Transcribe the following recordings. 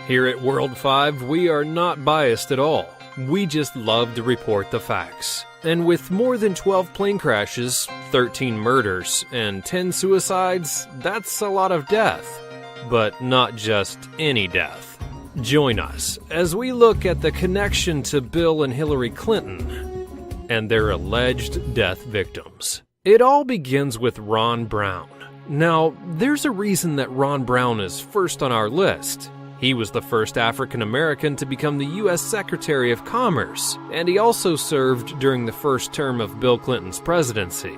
Here at World 5, we are not biased at all. We just love to report the facts. And with more than 12 plane crashes, 13 murders, and 10 suicides, that's a lot of death. But not just any death. Join us as we look at the connection to Bill and Hillary Clinton and their alleged death victims. It all begins with Ron Brown. Now, there's a reason that Ron Brown is first on our list. He was the first African American to become the U.S. Secretary of Commerce, and he also served during the first term of Bill Clinton's presidency.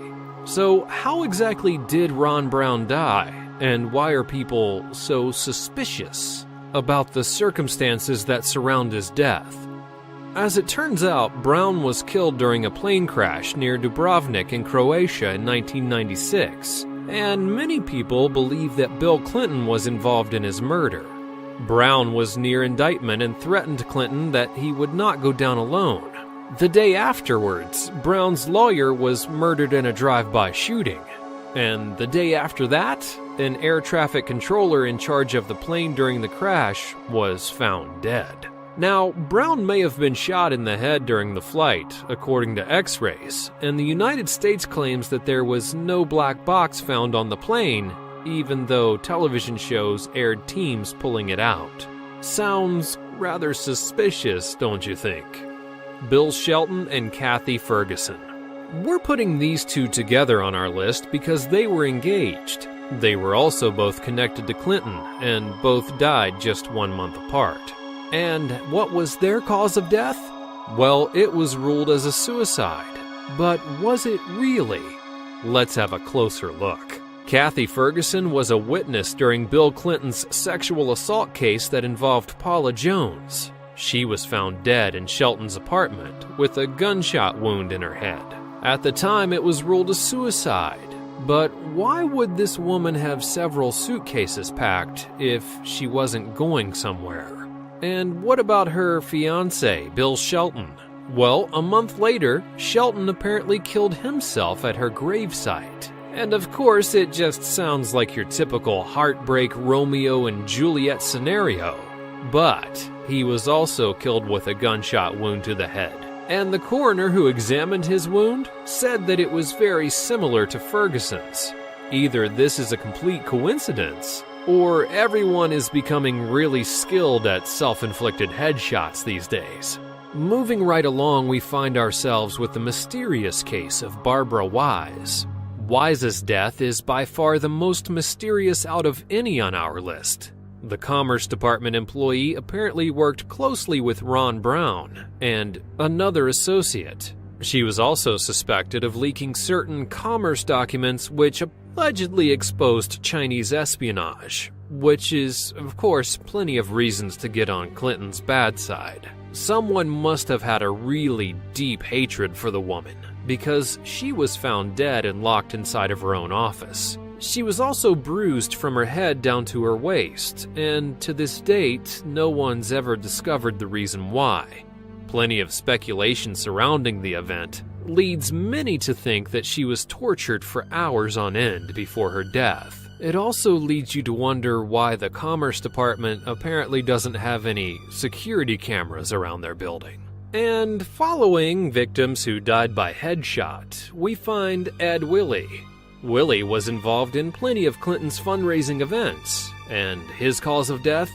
So, how exactly did Ron Brown die, and why are people so suspicious about the circumstances that surround his death? As it turns out, Brown was killed during a plane crash near Dubrovnik in Croatia in 1996, and many people believe that Bill Clinton was involved in his murder. Brown was near indictment and threatened Clinton that he would not go down alone. The day afterwards, Brown's lawyer was murdered in a drive-by shooting. And the day after that, an air traffic controller in charge of the plane during the crash was found dead. Now, Brown may have been shot in the head during the flight, according to X-rays, and the United States claims that there was no black box found on the plane, even though television shows aired teams pulling it out. Sounds rather suspicious, don't you think? Bill Shelton and Kathy Ferguson. We're putting these two together on our list because they were engaged. They were also both connected to Clinton, and both died just 1 month apart. And what was their cause of death? Well, it was ruled as a suicide. But was it really? Let's have a closer look. Kathy Ferguson was a witness during Bill Clinton's sexual assault case that involved Paula Jones. She was found dead in Shelton's apartment with a gunshot wound in her head. At the time, it was ruled a suicide. But why would this woman have several suitcases packed if she wasn't going somewhere? And what about her fiancé, Bill Shelton? Well, a month later, Shelton apparently killed himself at her gravesite. And of course, it just sounds like your typical heartbreak Romeo and Juliet scenario. But he was also killed with a gunshot wound to the head. And the coroner who examined his wound said that it was very similar to Ferguson's. Either this is a complete coincidence, or everyone is becoming really skilled at self-inflicted headshots these days. Moving right along, we find ourselves with the mysterious case of Barbara Wise. Wise's death is by far the most mysterious out of any on our list. The Commerce Department employee apparently worked closely with Ron Brown and another associate. She was also suspected of leaking certain commerce documents which allegedly exposed Chinese espionage, which is, of course, plenty of reasons to get on Clinton's bad side. Someone must have had a really deep hatred for the woman, because she was found dead and locked inside of her own office. She was also bruised from her head down to her waist, and to this date, no one's ever discovered the reason why. Plenty of speculation surrounding the event leads many to think that she was tortured for hours on end before her death. It also leads you to wonder why the Commerce Department apparently doesn't have any security cameras around their building. And following victims who died by headshot, we find Ed Willie. Willie was involved in plenty of Clinton's fundraising events, and his cause of death?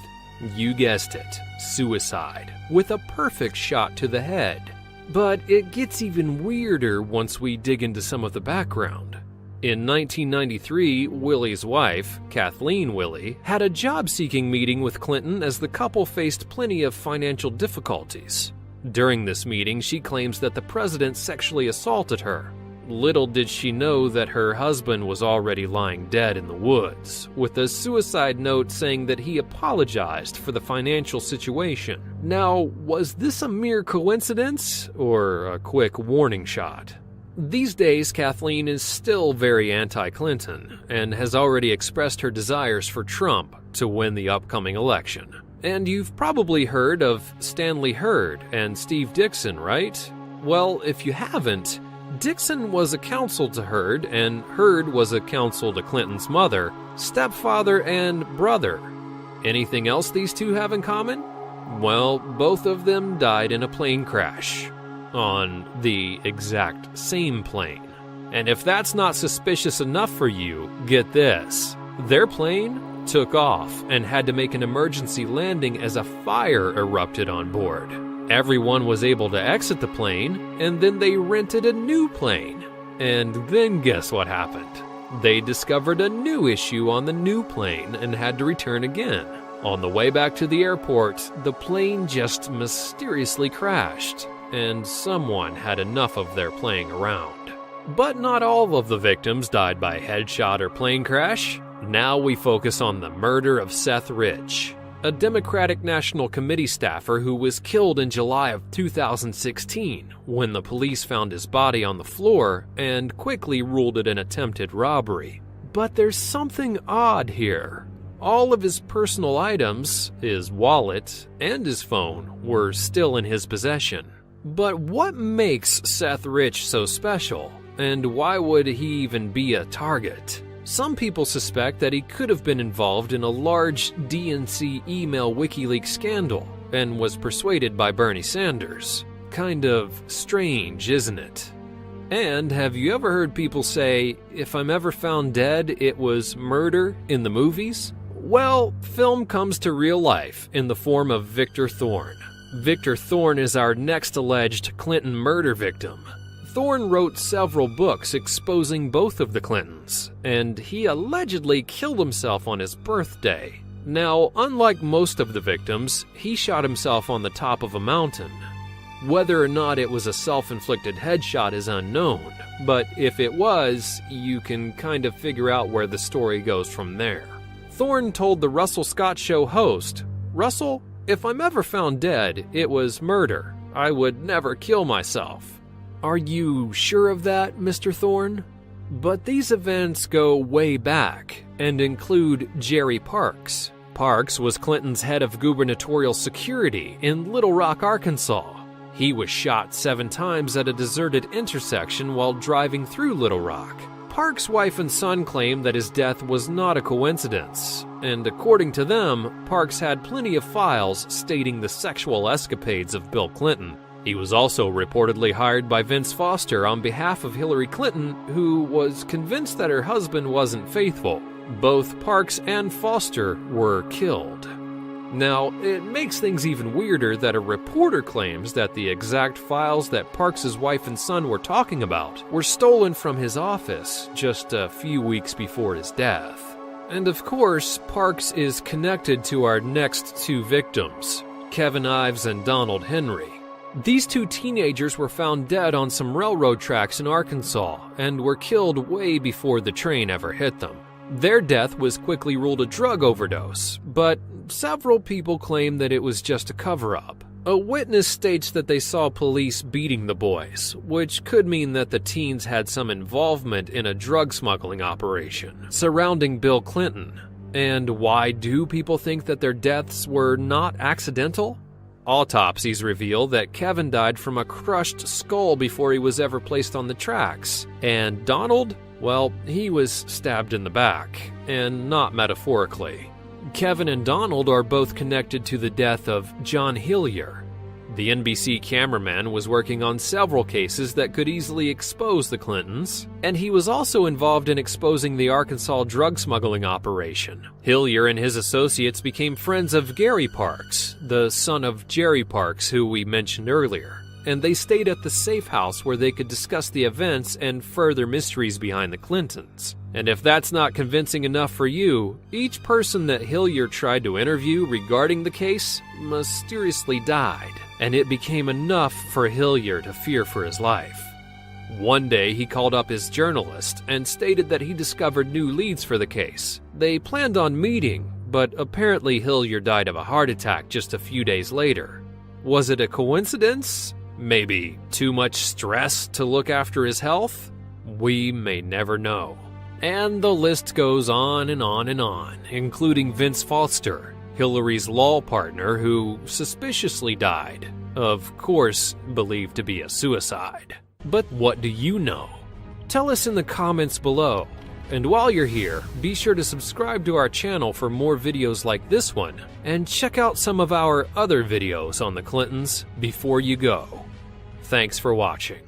You guessed it, suicide, with a perfect shot to the head. But it gets even weirder once we dig into some of the background. In 1993, Willie's wife, Kathleen Willie, had a job-seeking meeting with Clinton as the couple faced plenty of financial difficulties. During this meeting, she claims that the president sexually assaulted her. Little did she know that her husband was already lying dead in the woods, with a suicide note saying that he apologized for the financial situation. Now, was this a mere coincidence or a quick warning shot? These days, Kathleen is still very anti-Clinton and has already expressed her desires for Trump to win the upcoming election. And you've probably heard of Stanley Hurd and Steve Dixon, right? Well, if you haven't, Dixon was a counsel to Hurd, and Hurd was a counsel to Clinton's mother, stepfather, and brother. Anything else these two have in common? Well, both of them died in a plane crash. On the exact same plane. And if that's not suspicious enough for you, get this. Their plane took off and had to make an emergency landing as a fire erupted on board. Everyone was able to exit the plane, and then they rented a new plane. And then guess what happened? They discovered a new issue on the new plane and had to return again. On the way back to the airport, the plane just mysteriously crashed, and someone had enough of their playing around. But not all of the victims died by headshot or plane crash. Now we focus on the murder of Seth Rich, a Democratic National Committee staffer who was killed in July of 2016 when the police found his body on the floor and quickly ruled it an attempted robbery. But there's something odd here. All of his personal items, his wallet, and his phone were still in his possession. But what makes Seth Rich so special? And why would he even be a target? Some people suspect that he could have been involved in a large DNC email WikiLeaks scandal and was persuaded by Bernie Sanders. Kind of strange, isn't it? And have you ever heard people say, if I'm ever found dead, it was murder in the movies? Well, film comes to real life in the form of Victor Thorne. Victor Thorne is our next alleged Clinton murder victim. Thorne wrote several books exposing both of the Clintons, and he allegedly killed himself on his birthday. Now, unlike most of the victims, he shot himself on the top of a mountain. Whether or not it was a self-inflicted headshot is unknown, but if it was, you can kind of figure out where the story goes from there. Thorne told the Russell Scott Show host, "Russell, if I'm ever found dead, it was murder. I would never kill myself." Are you sure of that, Mr. Thorne? But these events go way back and include Jerry Parks. Parks was Clinton's head of gubernatorial security in Little Rock, Arkansas. He was shot 7 times at a deserted intersection while driving through Little Rock. Parks' wife and son claim that his death was not a coincidence, and according to them, Parks had plenty of files stating the sexual escapades of Bill Clinton. He was also reportedly hired by Vince Foster on behalf of Hillary Clinton, who was convinced that her husband wasn't faithful. Both Parks and Foster were killed. Now, it makes things even weirder that a reporter claims that the exact files that Parks' wife and son were talking about were stolen from his office just a few weeks before his death. And of course, Parks is connected to our next 2 victims, Kevin Ives and Donald Henry. These 2 teenagers were found dead on some railroad tracks in Arkansas and were killed way before the train ever hit them. Their death was quickly ruled a drug overdose, but several people claim that it was just a cover-up. A witness states that they saw police beating the boys, which could mean that the teens had some involvement in a drug smuggling operation surrounding Bill Clinton. And why do people think that their deaths were not accidental? Autopsies reveal that Kevin died from a crushed skull before he was ever placed on the tracks. And Donald? Well, he was stabbed in the back, and not metaphorically. Kevin and Donald are both connected to the death of John Hillier. The NBC cameraman was working on several cases that could easily expose the Clintons, and he was also involved in exposing the Arkansas drug smuggling operation. Hillier and his associates became friends of Gary Parks, the son of Jerry Parks, who we mentioned earlier, and they stayed at the safe house where they could discuss the events and further mysteries behind the Clintons. And if that's not convincing enough for you, each person that Hillier tried to interview regarding the case mysteriously died, and it became enough for Hillier to fear for his life. One day he called up his journalist and stated that he discovered new leads for the case. They planned on meeting, but apparently Hillier died of a heart attack just a few days later. Was it a coincidence? Maybe too much stress to look after his health? We may never know. And the list goes on and on and on, including Vince Foster, Hillary's law partner, who suspiciously died, of course believed to be a suicide. But what do you know? Tell us in the comments below. And while you're here, be sure to subscribe to our channel for more videos like this one, and check out some of our other videos on the Clintons before you go. Thanks for watching.